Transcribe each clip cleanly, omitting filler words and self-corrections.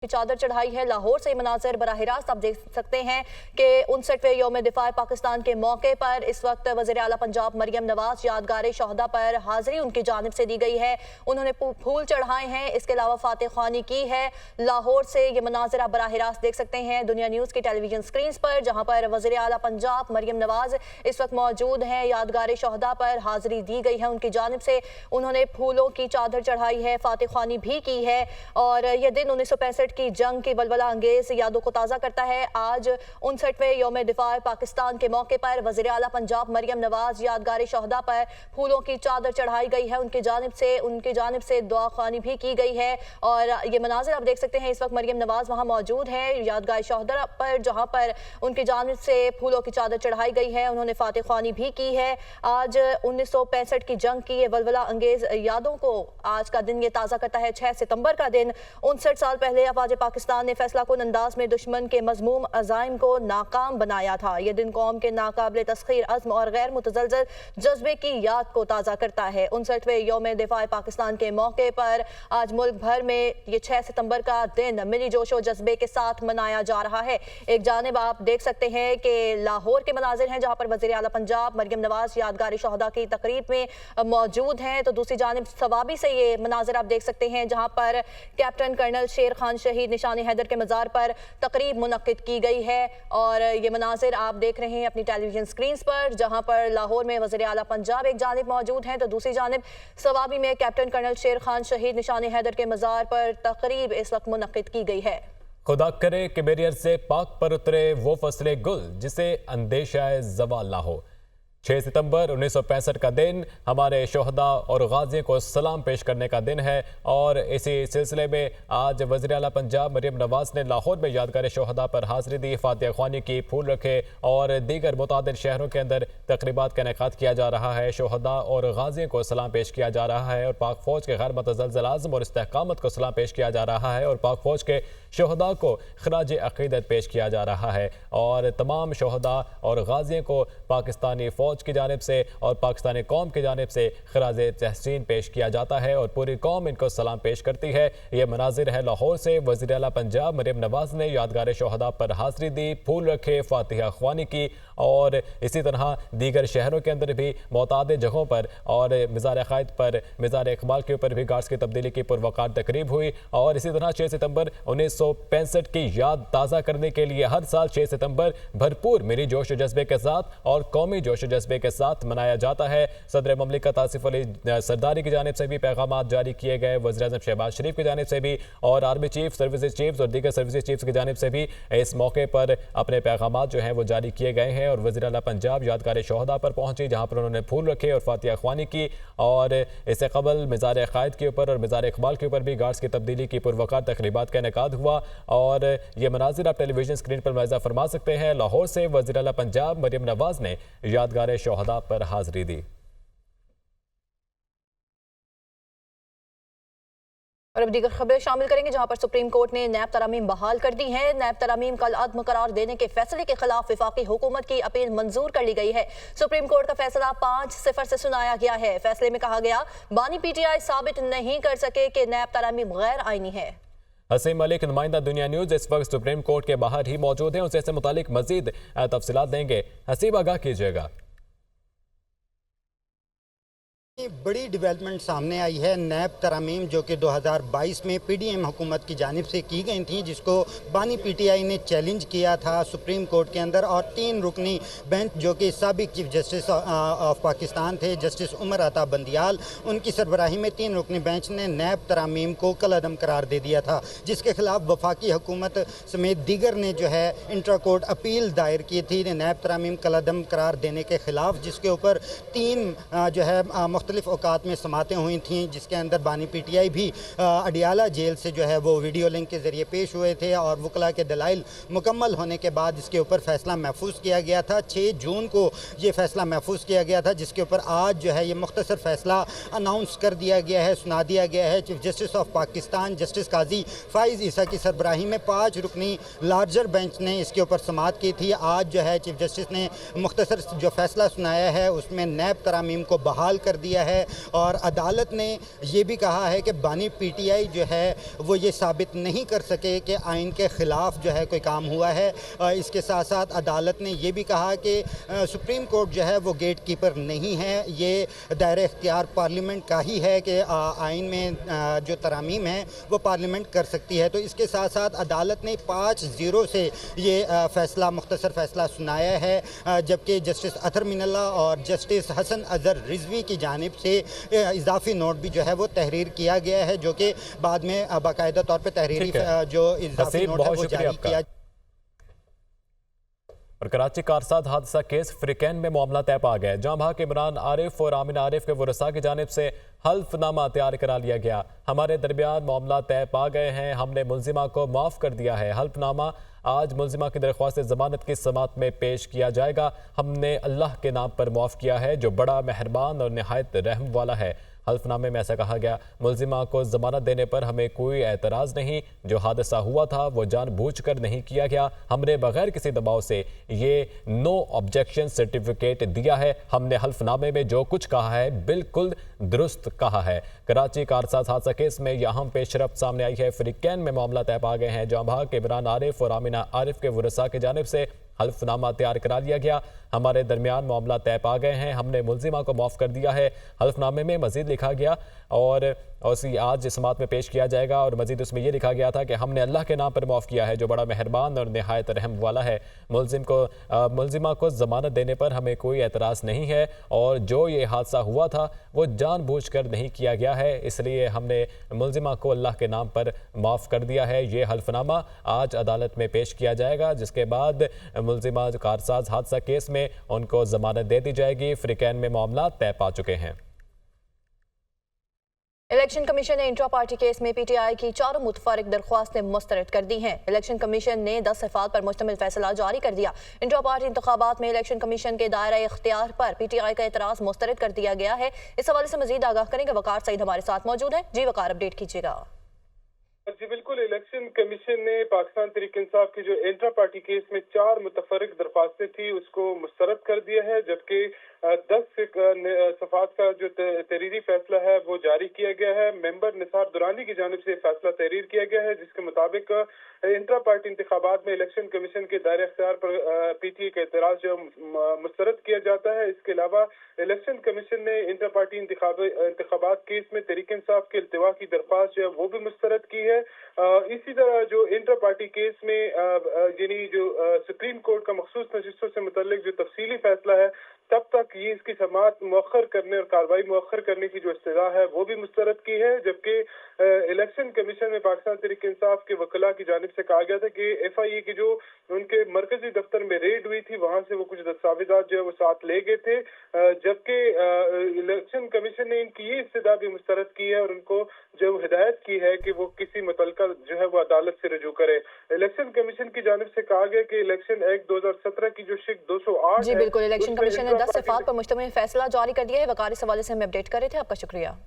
की चादर चढ़ाई है। लाहौर से मनाज़िर बराह रास्त आप देख सकते हैं कि 59वें यौम दिफा पाकिस्तान के मौके पर इस वक्त वज़ीर आला पंजाब मरियम नवाज यादगार शहदा पर हाजिरी उनकी जानिब से दी गई है। उन्होंने फूल चढ़ाए हैं, इसके अलावा फातह ख्वानी की है। लाहौर से ये मनाज़िर आप बराह रास्त देख सकते हैं दुनिया न्यूज़ की टेलीविजन स्क्रीन पर, जहाँ पर वज़ीर आला पंजाब मरियम नवाज इस वक्त मौजूद हैं। यादगार शहदा पर हाजिरी दी गई है उनकी जानिब से। उन्होंने फूलों की चादर चढ़ाई है, फातह ख्वानी भी की है और यह दिन 1965 की जंग की बलबला अंगेज यादों को ताज़ा करता है। आज 59वें यौम दिफा पाकिस्तान के मौके पर वज़ीर आला पंजाब मरियम नवाज यादगार शहदा पर फूलों की चादर चढ़ाई गई है उनकी जानिब से दुआ ख्वानी भी की गई है। और ये मनाज़िर आप देख सकते हैं, इस वक्त मरियम नवाज वहाँ मौजूद है यादगार शहदा पर, जहाँ पर उनकी जानिब से फूलों की चादर चढ़ाई गई है। उन्होंने फातह ख्वानी भी की है। आज 1965 की जंग की ये बलबला अंगेज यादों को आज का दिन ये ताज़ा करता है। 6 सितंबर का दिन 59 साल पहले अफवाज पाकिस्तान ने फैसला कुन अंदाज में दुश्मन के मजमूम अज़ाइम को नाकाम बनाया था। यह दिन कौम के नाकाबिल तस्खीर अज़्म और गैर मुतज़लज़ल जज्बे की याद को ताज़ा करता है। 59वें यौम दिफा पाकिस्तान के मौके पर आज मुल्क भर में ये 6 सितंबर का दिन मिली जोशो जज्बे के साथ मनाया जा रहा है। एक जानिब आप देख सकते हैं कि लाहौर के मनाजिर हैं, जहाँ पर वज़ीर आला पंजाब मरियम नवाज यादगार शहदा की तकरीब में मौजूद हैं, तो दूसरी जानिब सवाबी से ये मनाजिर आप देख सकते हैं, जहाँ पर कैप्टन कर्नल शेर खान शहीद निशान हैदर के मज़ार पर तकरीब मुनक्किद की गई है। और ये मनाजिर आप देख रहे हैं अपनी टेलीविजन स्क्रीन पर, जहाँ पर लाहौर में वज़ीर आला पंजाब एक जानिब मौजूद हैं, तो दूसरी जानिब सवाबी में कैप्टन कर्नल शेर खान शहीद निशान हैदर के मज़ार पर तकरीब इस वक्त मुनक्किद की गई है। खुदा करे कि बैरियर से पाक पर उतरे वो फसले गुल जिसे अंदेशा ज़वाल ना हो। 6 सितंबर 1965 का दिन हमारे शोहदा और गाजियों को सलाम पेश करने का दिन है और इसी सिलसिले में आज वज़ीर आला पंजाब मरियम नवाज ने लाहौर में यादगार शोहदा पर हाजिरी दी, फातह ख्वानी की, फूल रखे और दीगर मुतादिद शहरों के अंदर तकरीबात का इनेकाद किया जा रहा है। शोहदा और गाजियों को सलाम पेश किया जा रहा है और पाक फ़ौज के गैर मुतज़लज़ल आज़म और इस्तेहकामत को सलाम पेश किया जा रहा है और पाक फ़ौज के शोहदा को खराज अक़ीदत पेश किया जा रहा है और तमाम शोहदा और गाजियों को पाकिस्तानी फ़ौज की जानिब से और पाकिस्तानी कौम की जानिब से खराज तहसीन पेश किया जाता है और पूरी कौम इनको सलाम पेश करती है। ये मनाजिर है लाहौर से। वज़ीर आला पंजाब मरियम नवाज ने यादगार शोहदा पर हाजिरी दी, फूल रखे, फातिहा ख्वानी की और इसी तरह दीगर शहरों के अंदर भी मुताद जगहों पर और मज़ार क़ायद पर, मज़ार इकबाल के ऊपर भी गार्ड्स की तब्दीली की पुरवकार तकरीब हुई। और इसी तरह 6 सितंबर 1965 की याद ताज़ा करने के लिए हर साल 6 सितंबर भरपूर मिली जोश जज्बे के साथ और कौमी जोश जज्बे के साथ मनाया जाता है। सदर ममलिकत आसिफ अली सरदारी की जानिब से भी पैगाम जारी किए गए, वज़ीर आज़म शहबाज शरीफ की जानिब से भी और आर्मी चीफ, सर्विसेज चीफ्स और दीगर सर्विसेज चीफ्स की जानिब से भी इस मौके पर अपने पैगाम जो हैं वो जारी किए गए हैं। और वज़ीर आला पंजाब यादगार शोहदा पर पहुंची, जहाँ पर उन्होंने फूल रखे और फातिहा ख्वानी की और इससे कबल मज़ार क़ायद के ऊपर और मज़ार इकबाल के ऊपर भी गार्ड्स की तब्दीली की पुरवकार तकरीबात का इनेकाद हुआ। और ये मनाजिर आप टेलीविजन स्क्रीन पर मुलाहिज़ा फरमा सकते हैं। लाहौर से वज़ीर आला पंजाब मरियम नवाज ने यादगार शोहदा पर हाजिरी दी। और अब दीगर खबरें शामिल करेंगे, जहां पर सुप्रीम कोर्ट ने नैब तरामीम बहाल कर दी हैं। नैब तरामीम कल अदम करार देने के फैसले के खिलाफ वफाकी हुकूमत की अपील मंजूर कर ली गई है। सुप्रीम कोर्ट का फैसला 5-0 से सुनाया गया है। फैसले में कहा गया, बानी PTI साबित नहीं कर सके कि नैब तरामीम गैर आईनी है। हसीम मलिक, नुमाइंदा दुनिया न्यूज़, इस वक्त सुप्रीम कोर्ट के बाहर ही मौजूद हैं, उनसे मुतालिक मजीद तफसीलात देंगे। हसीब, आगाह कीजिएगा। बड़ी डेवलपमेंट सामने आई है। नैब तरामीम जो कि 2022 में PDM हुकूमत की जानिब से की गई थी, जिसको बानी PTI ने चैलेंज किया था सुप्रीम कोर्ट के अंदर, और 3 रुकनी बेंच जो कि साबिक चीफ जस्टिस ऑफ पाकिस्तान थे जस्टिस उमर अता बंदियाल, उनकी सरबराही में 3 रुकनी बेंच ने नैब तरामीम को कलअदम करार दे दिया था, जिसके खिलाफ वफाकी हुकूमत समेत दीगर ने जो है इंट्रा कोर्ट अपील दायर की थी नैब तरामीम कलअदम करार देने के खिलाफ, जिसके ऊपर 3 जो है मुख्तलिफ औकात में समातें हुई थीं, जिसके अंदर बानी PTI भी अडियाला जेल से जो है वो वीडियो लिंक के ज़रिए पेश हुए थे और वकला के दलाइल मुकम्मल होने के बाद इसके ऊपर फ़ैसला महफूज किया गया था। 6 जून को ये फ़ैसला महफूज किया गया था, जिसके ऊपर आज जो है ये मुख्तसर फ़ैसला अनाउंस कर दिया गया है, सुना दिया गया है। Chief justice of Pakistan justice Qazi Faez Isa की सरबराही में 5 रुकनी लार्जर बेंच ने इसके ऊपर समात की थी। आज जो है चीफ जस्टिस ने मुख्तसर जो फ़ैसला सुनाया है उसमें नैब तरामीम को बहाल कर दिया दिया है और अदालत ने ये भी कहा है कि बानी पीटीआई जो है वो ये साबित नहीं कर सके कि आइन के ख़िलाफ़ जो है कोई काम हुआ है। इसके साथ साथ अदालत ने ये भी कहा कि सुप्रीम कोर्ट जो है वो गेट कीपर नहीं है, ये दायरे इख्तियार पार्लियामेंट का ही है कि आइन में जो तरामीम है वो पार्लियामेंट कर सकती है। तो इसके साथ साथ अदालत ने 5-0 से ये फ़ैसला मुख्तसर फ़ैसला सुनाया है, जबकि जस्टिस अतर मिनल्ला और जस्टिस हसन अज़हर रिजवी की जानिब से इजाफी नोट भी जो है वो तहरीर किया गया है, जो कि बाद में बाकायदा तौर पर तहरीरी जो इजाफी नोट है वो जारी किया। और कराची कारसाज हादसा केस फ्रिकैन में मामला तय पा गया। जहां भाग इमरान आरिफ और आमिना आरिफ के वरसा की जानिब से हल्फनामा तैयार करा लिया गया। हमारे दरमियान मामला तय पा गए हैं, हमने मुलजिमा को माफ़ कर दिया है। हल्फनामा आज मुलजिमा की दरख्वास्त जमानत की समात में पेश किया जाएगा। हमने अल्लाह के नाम पर माफ़ किया है जो बड़ा मेहरबान और नहायत रहम वाला है। हल्फनामे में ऐसा कहा गया, मुलजिमा को जमानत देने पर हमें कोई एतराज़ नहीं। जो हादसा हुआ था वो जानबूझकर नहीं किया गया। हमने बगैर किसी दबाव से ये नो ऑब्जेक्शन सर्टिफिकेट दिया है। हमने हल्फनामे में जो कुछ कहा है बिल्कुल दुरुस्त कहा है। कराची कारसाज हादसा केस में यह अहम पेशरफ्त सामने आई है। फ्रिकैन में मामला तय पा गए हैं। जहां भाग इमरान आरिफ और आमिना आरिफ के वरसा की जानिब से हल्फनामा तैयार करा लिया गया। हमारे दरमियान मामला तय पा गए हैं, हमने मुलजिमा को माफ़ कर दिया है। हल्फनामे में मजीद लिखा गया और उसी आज समात में पेश किया जाएगा और मजीद उसमें यह लिखा गया था कि हमने अल्लाह के नाम पर माफ़ किया है जो बड़ा मेहरबान और नहायत रहम वाला है। मुलजिमा को ज़मानत देने पर हमें कोई एतराज़ नहीं है और जो ये हादसा हुआ था वो जानबूझकर नहीं किया गया है, इसलिए हमने मुलजिमा को अल्लाह के नाम पर माफ़ कर दिया है। ये हल्फनामा आज अदालत में पेश किया जाएगा, जिसके बाद मुलजिमा कारसाज हादसा केस में उनको जमानत दे दी जाएगी। फ्रिकैन में मामला तय पा चुके हैं। इलेक्शन कमीशन ने इंट्रा पार्टी केस में पीटीआई की 4 मुतफरिक दरख्वास्तें मुस्तरद कर दी हैं। इलेक्शन कमीशन ने 10 सफ़ात पर मुश्तमिल फैसला जारी कर दिया। इंट्रा पार्टी इंतखाबात में इलेक्शन कमीशन के दायरा इख्तियार पर पीटीआई का एतराज़ मुस्तरद कर दिया गया है। इस हवाले से मजीद आगाह करेंगे वकार सईद हमारे साथ मौजूद है। जी वकार, अपडेट कीजिएगा। जी बिल्कुल, इलेक्शन कमीशन ने पाकिस्तान तहरीक इंसाफ की जो इंट्रा पार्टी केस में 4 मुतफरिक दरख्वास्तें थी उसको मुस्तरद कर दिया है, जबकि 10 सफ़ात का जो तहरीरी फैसला है वो जारी किया गया है। मेंबर निसार दुरानी की जानिब से फैसला तहरीर किया गया है, जिसके मुताबिक इंट्रा पार्टी इंतखाबात में इलेक्शन कमीशन के दायरे इख्तियार पर पीटीआई का एतराज़ जो मुस्तरद किया जाता है। इसके अलावा इलेक्शन कमीशन ने इंट्रा पार्टी इंतखाबात केस में तहरीक इंसाफ के इल्तिवा की दरख्वास्त जो है वो भी मुस्तरद की है। इसी तरह जो इंट्रा पार्टी केस में यानी जो सुप्रीम कोर्ट का मखसूस नशिस्तों से मुतल्लिक जो तफसीली फैसला है तब तक ये इसकी समाअत मुअख्खर करने और कार्रवाई मुअख्खर करने की जो इस्तदा है वो भी मुस्तरद की है। जबकि इलेक्शन कमीशन में पाकिस्तान तहरीक इंसाफ के वकला की जानिब से कहा गया था कि FIA की जो उनके मरकजी दफ्तर में रेड हुई थी वहां से वो कुछ दस्तावेजात जो है वो साथ ले गए थे, जबकि इलेक्शन कमीशन ने इनकी ये इस्तदा भी मुस्तरद की है और उनको जो हिदायत की है कि वो किसी मुतल्लिका जो है वो अदालत से रजू करे। इलेक्शन कमीशन की जानिब से कहा गया कि इलेक्शन एक्ट 2017 की जो शिक 208 जी बिल्कुल, इलेक्शन कमीशन ने 10 सफ़ात पर मुश्तमिल फैसला जारी कर दिया है। वकार, इस हवाले से हमें अपडेट कर रहे थे, आपका शुक्रिया।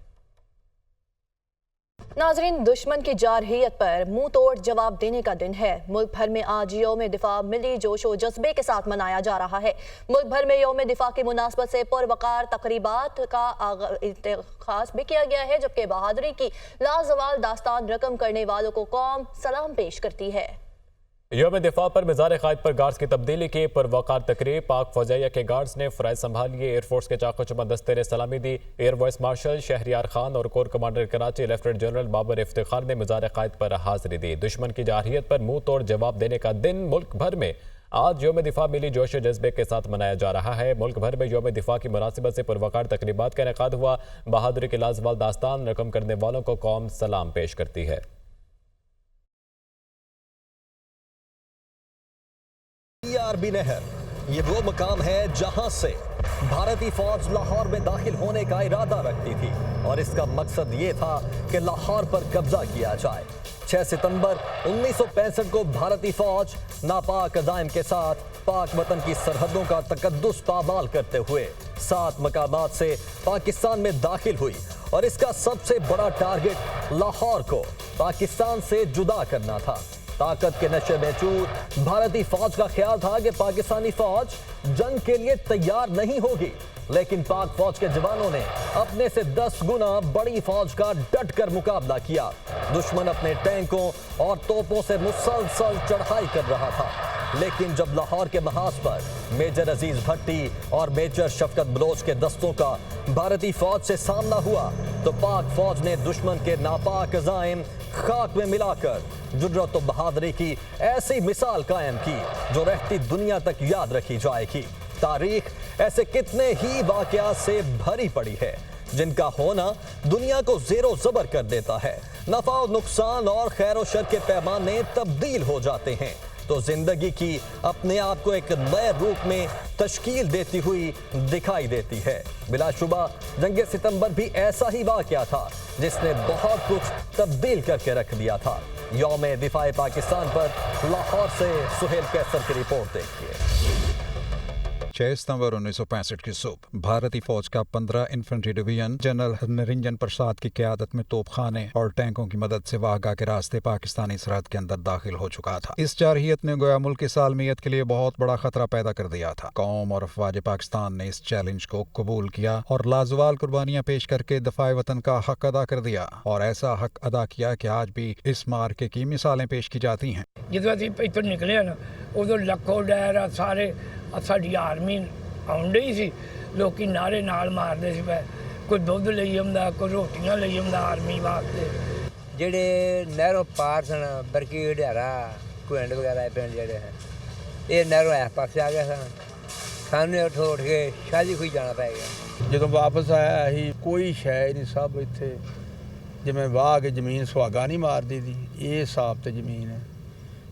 नाजरीन, दुश्मन की जारहियत पर मुंह तोड़ जवाब देने का दिन है। मुल्क भर में आज यौम दिफा मिली जोश व जज्बे के साथ मनाया जा रहा है। मुल्क भर में यौम दिफा की मुनासबत से पुरवकार तकरीबात का आगाज़ भी किया गया है, जबकि बहादुरी की लाजवाल दास्तान रकम करने वालों को कौम सलाम पेश करती है। यौम दिफा पर मज़ार क़ायद पर गार्ड्स की तब्दीली की पुरवकार तकरीब। पाक फौजिया के गार्ड्स ने फ़राइज़ संभाल लिए। एयरफोर्स के चाको चुमा दस्ते ने सलामी दी। Air vice marshal Shahryar Khan और corps commander Karachi lieutenant general Babar Iftikhar ने मज़ार क़ायद पर हाजिरी दी। दुश्मन की जारहियत पर मुंह तोड़ जवाब देने का दिन मुल्क भर में आज यौम दिफा मिली जोश जज्बे के साथ मनाया जा रहा है। मुल्क भर में यौम दिफा की मुनासिबत से पुरवकार तकरीबात का इनेकाद हुआ। बहादुरी के लाजवाल दास्तान रकम करने वालों को कौम सलाम पेश करती है। PRB नहर ये वो मकाम है जहां से भारतीय फौज लाहौर में दाखिल होने का इरादा रखती थी और इसका मकसद ये था कि लाहौर पर कब्जा किया जाए। 6 सितंबर 1965 को भारतीय फौज नापाक अज़ाइम के साथ पाक वतन की सरहदों का तकद्दुस पामाल करते हुए 7 मकामात से पाकिस्तान में दाखिल हुई और इसका सबसे बड़ा टारगेट लाहौर को पाकिस्तान से जुदा करना था। ताकत के नशे में चूर भारतीय फौज का ख्याल था कि पाकिस्तानी फौज जंग के लिए तैयार नहीं होगी, लेकिन पाक फौज के जवानों ने अपने से 10 गुना बड़ी फौज का डटकर मुकाबला किया। दुश्मन अपने टैंकों और तोपों से मुसलसल चढ़ाई कर रहा था, लेकिन जब लाहौर के महाज पर मेजर अजीज भट्टी और मेजर शफकत बलोच के दस्तों का भारतीय फौज से सामना हुआ तो पाक फौज ने दुश्मन के नापाक अज़ाइम खाक में मिलाकर जुर्रत और बहादुरी की ऐसी मिसाल कायम की जो रहती दुनिया तक याद रखी जाएगी। तारीख ऐसे कितने ही वाकयात से भरी पड़ी है जिनका होना दुनिया को ज़ेरो ज़बर कर देता है। नफा और नुकसान और खैर और शर के पैमाने तब्दील हो जाते हैं तो जिंदगी की अपने आप को एक नए रूप में तश्कील देती हुई दिखाई देती है। बिलाशुबा जंग सितंबर भी ऐसा ही वाकया था जिसने बहुत कुछ तब्दील करके रख दिया था। यौम दिफाए पाकिस्तान पर लाहौर से सुहेल कैसर की रिपोर्ट देखिए। 6 सितंबर 1965 की सुबह भारतीय फौज का 15 इन्फेंट्री डिवीजन जनरल निरंजन प्रसाद की क़यादत में तोपखाने और टैंकों की मदद से वाघा के रास्ते पाकिस्तानी सरहद के अंदर दाखिल हो चुका था। इस जारहियत ने गोया मुल्क की सालमियत के लिए बहुत बड़ा खतरा पैदा कर दिया था। कौम और अफवाज पाकिस्तान ने इस चैलेंज को कबूल किया और लाजवाल कुर्बानियां पेश करके दफाए वतन का हक अदा कर दिया और ऐसा हक अदा किया कि आज भी इस मार्के की मिसालें पेश की जाती हैं। ਜਦੋਂ ਅਸੀਂ ਇੱਥੋਂ ਨਿਕਲੇ ਨਾ ਉਦੋਂ ਲੱਖੋ ਡੈਰ ਆ ਸਾਰੇ ਸਾਡੀ ਆਰਮੀ ਆਉਂਦੇ ਹੀ ਸੀ, ਲੋਕੀ ਨਾਰੇ ਨਾਲ ਮਾਰਦੇ ਸੀ ਪਏ, ਕੋਈ ਦੁੱਧ ਲਈ ਆਉਂਦਾ, ਕੋਈ ਰੋਟੀਆਂ ਲਈ ਆਉਂਦਾ ਆਰਮੀ ਵਾਸਤੇ। ਜਿਹੜੇ ਨਹਿਰੋਂ ਪਾਰ ਸਨ ਬਰਕੀਡ ਹਰਾ ਕੁੰਡ ਵਗੈਰਾ ਪਿੰਡ ਜਿਹੜੇ ਹੈ ਇਹ ਨਹਿਰੋਂ ਇਸ ਪਾਸੇ ਆ ਗਿਆ ਸਨ, ਸਾਨੂੰ ਉੱਠ ਕੇ ਸ਼ਾਦੀ ਖੁਈ ਜਾਣਾ ਪੈ ਗਿਆ। ਜਦੋਂ ਵਾਪਸ ਆਇਆ ਅਸੀਂ ਕੋਈ ਸ਼ੈ ਨਹੀਂ, ਸਭ ਇੱਥੇ ਜਿਵੇਂ ਵਾਹ ਕੇ ਜ਼ਮੀਨ ਸੁਹਾਗਾ नहीं मारती थी, ये हिसाब ते ज़मीन है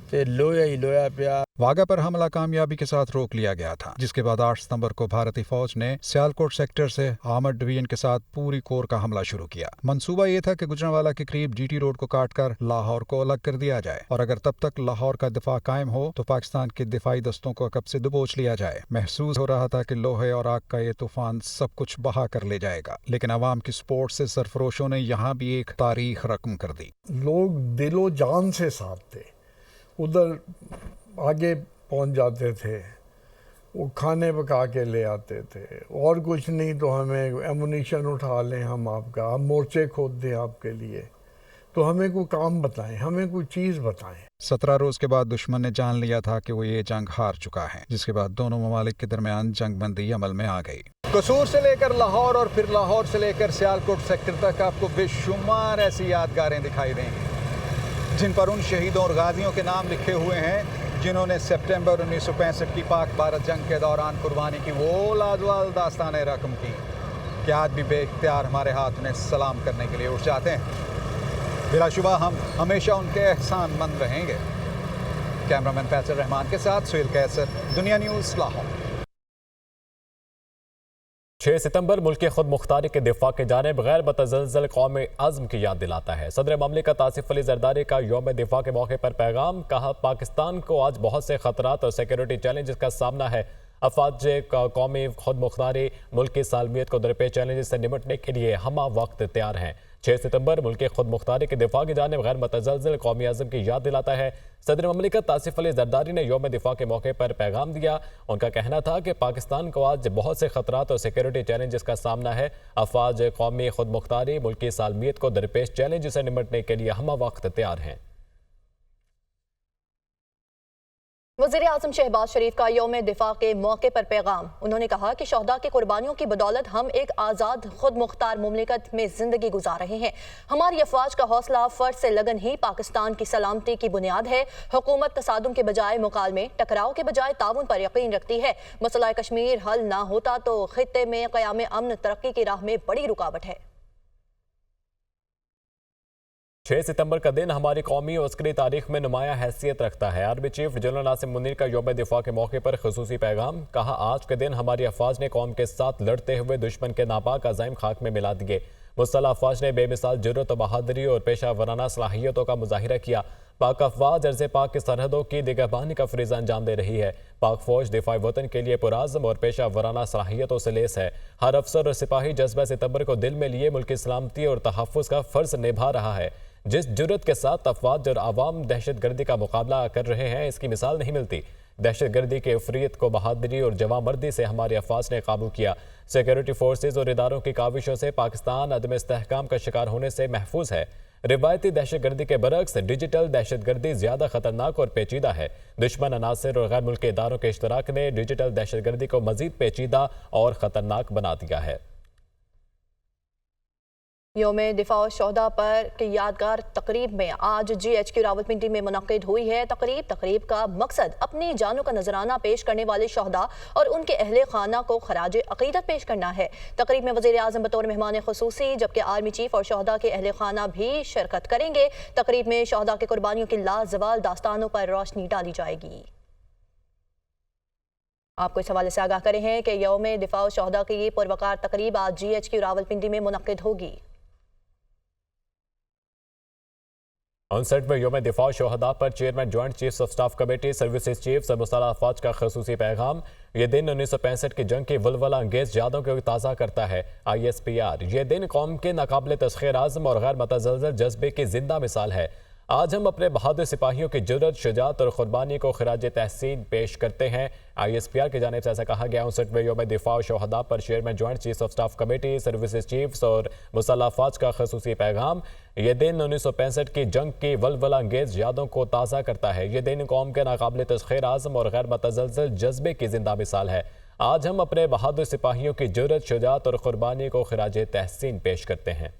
ते लोया ही लोया पिया। वाघा पर हमला कामयाबी के साथ रोक लिया गया था, जिसके बाद 8 सितंबर को भारतीय फौज ने सियालकोट सेक्टर से आर्मर्ड डिवीजन के साथ पूरी कोर का हमला शुरू किया। मंसूबा ये था कि गुजरांवाला के करीब जीटी रोड को काटकर लाहौर को अलग कर दिया जाए और अगर तब तक लाहौर का दिफा कायम हो तो पाकिस्तान के दिफाई दस्तों को कब से दबोच लिया जाए। महसूस हो रहा था कि लोहे और आग का ये तूफान सब कुछ बहा कर ले जाएगा, लेकिन अवाम की सपोर्ट से सरफरोशों ने यहाँ भी एक तारीख रकम कर दी। लोग दिलो जान से साथ थे, उधर आगे पहुंच जाते थे, वो खाने पका के ले आते थे और कुछ नहीं तो हमें एमुनीशन उठा लें, हम आपका हम मोर्चे खोद दें आपके लिए, तो हमें कोई काम बताएं, हमें कोई चीज़ बताएं। 17 रोज के बाद दुश्मन ने जान लिया था कि वो ये जंग हार चुका है, जिसके बाद दोनों ममालिक के दरमियान जंगबंदी अमल में आ गई। कसूर से लेकर लाहौर और फिर लाहौर से लेकर सियालकोट सेक्टर तक आपको बेशुमार ऐसी यादगारें दिखाई देंगी जिन पर उन शहीदों और गाजियों के नाम लिखे हुए हैं जिन्होंने सितंबर 1965 की पाक भारत जंग के दौरान कुर्बानी की वो लाजवाब दास्तानें रकम की कि आज भी बेख्तियार हमारे हाथ उन्हें सलाम करने के लिए उठ जाते हैं। बिलाशुबा हम हमेशा उनके एहसानमंद रहेंगे। कैमरामैन फैसल रहमान के साथ सुहेल कैसर, दुनिया न्यूज़, लाहौर। 6 सितंबर मुल्क की खुद मुख्तारी के दिफा की जानिब गैर मतज़लज़ल कौमी अज़्म की याद दिलाता है। सदर ममलिकत आसिफ अली ज़रदारी का यौम दिफा के मौके पर पैगाम, कहा पाकिस्तान को आज बहुत से खतरात और सिक्योरिटी चैलेंजेस का सामना है। अफवाज कौमी खुद मुख्तारी मुल्क की सालमियत को दरपेश चैलेंज से निपटने के लिए हमा वक्त तैयार हैं। 6 सितंबर मुल्क की खुद मुख्तारी के दिफा की जानिब गैर मतज़लज़ल कौमी अज़्म की याद दिलाता है। सदर ममलिकत आसिफ अली ज़रदारी ने यौम दिफा के मौके पर पैगाम दिया। उनका कहना था कि पाकिस्तान को आज बहुत से खतरात और सिक्योरिटी चैलेंजेस का सामना है। अफवाज कौमी खुद मुख्तारी मुल्क की सालमियत को दरपेश चैलेंज से निपटने के लिए हमा वक्त तैयार हैं। वज़ीर आज़म शहबाज शरीफ का यौम दिफा के मौके पर पैगाम। उन्होंने कहा कि शहदा की कुर्बानियों की बदौलत हम एक आज़ाद खुद मुख्तार मुमलिकत में जिंदगी गुजार रहे हैं। हमारी अफवाज का हौसला, फर्ज से लगन ही पाकिस्तान की सलामती की बुनियाद है। हुकूमत तसादुम के बजाय मुकालमे, टकराव के बजाय ताउन पर यकीन रखती है। मसला कश्मीर हल ना होता तो खित्ते में क़याम अमन तरक्की की राह में बड़ी रुकावट है। 6 सितंबर का दिन हमारी कौमी और अस्करी तारीख में नुमाया हैसियत रखता है। आर्मी चीफ जनरल नासिम मुनीर का यौम दिफा के मौके पर खुसूसी पैगाम, कहा आज के दिन हमारी अफवाज ने कौम के साथ लड़ते हुए दुश्मन के नापाक अज़ाइम खाक में मिला दिए। मुस्तला अफवाज ने बेमिसाल जुर्रत और बहादुरी और पेशा वराना सलाहियतों का मुजाहिरा किया। पाक अफवाज अर्ज़ पाक की सरहदों की निगहबानी का फरीज़ा अंजाम दे रही है। पाक फौज दिफाई वतन के लिए पुराज़म और पेशा वराना सलाहियतों से लेस है। हर अफसर और सिपाही जज्बा सितंबर को दिल में लिए मुल्क की सलामती और तहफ़्फ़ुज़ का फ़र्ज़ निभा रहा है। जिस जुर्रत के साथ अफवाज और आवाम दहशतगर्दी का मुकाबला कर रहे हैं, इसकी मिसाल नहीं मिलती। दहशतगर्दी के अफरीत को बहादुरी और जवामर्दी से हमारे अफवाज ने काबू किया। सिक्योरिटी फोर्सेज और इदारों की काविशों से पाकिस्तान अदम इस्तेहकाम का शिकार होने से महफूज है। रिवायती दहशतगर्दी के बरक्स डिजिटल दहशतगर्दी ज्यादा खतरनाक और पेचीदा है। दुश्मन अनासर और गैर मुल्की इदारों के इश्तराक ने डिजिटल दहशतगर्दी को मजीद पेचीदा और खतरनाक बना दिया है। यौम दिफा शोहदा पर की यादगार तकरीब में आज GHQ रावलपिंडी में मुनक्किद हुई है। तकरीब का मकसद अपनी जानों का नजराना पेश करने वाले शोहदा और उनके अहले खाना को खराज अकीदत पेश करना है। तकरीब में वज़ीर आज़म बतौर मेहमान खुसूसी जबकि आर्मी चीफ और शोहदा के अहले खाना भी शिरकत करेंगे। तकरीब में शोहदा की कुर्बानियों की लाजवाल दास्तानों पर रोशनी डाली जाएगी। आपको इस हवाले से आगाह करें हैं कि यौम दिफा शोहदा की ये पुरवकार तकरीब आज GHQ रावलपिंडी में मुनक्किद होगी। 59 में यौम दिफा शोहदा पर chairman joint chiefs of staff committee services chiefs और मुसल्लह अफवाज का खसूसी पैगाम। ये दिन 1965 की जंग की वलवला अंगेज यादों को ताज़ा करता है। ISPR ये दिन कौम के नाकाबिल तस्खीर आज़म और गैर मतज़लज़ल जज्बे की जिंदा मिसाल है। आज हम अपने बहादुर सिपाहियों की जुर्रत, शुजाअत और कुर्बानी को खिराज तहसीन पेश करते हैं। ISPR की जानिब से ऐसा कहा गया। 59वें यौम दिफा शोहदा पर chairman joint chiefs of staff committee services chiefs और मुसल्लह अफवाज का खसूसी पैगाम। ये दिन 1965 की जंग की वलवला अंगेज यादों को ताज़ा करता है। ये दिन कौम के नाकाबिल तस्खीर आज़म और गैर मतज़लज़ल जज्बे की जिंदा मिसाल है। आज हम अपने बहादुर सिपाहियों की जुर्रत, शुजाअत और कुर्बानी को खिराज तहसीन पेश करते हैं।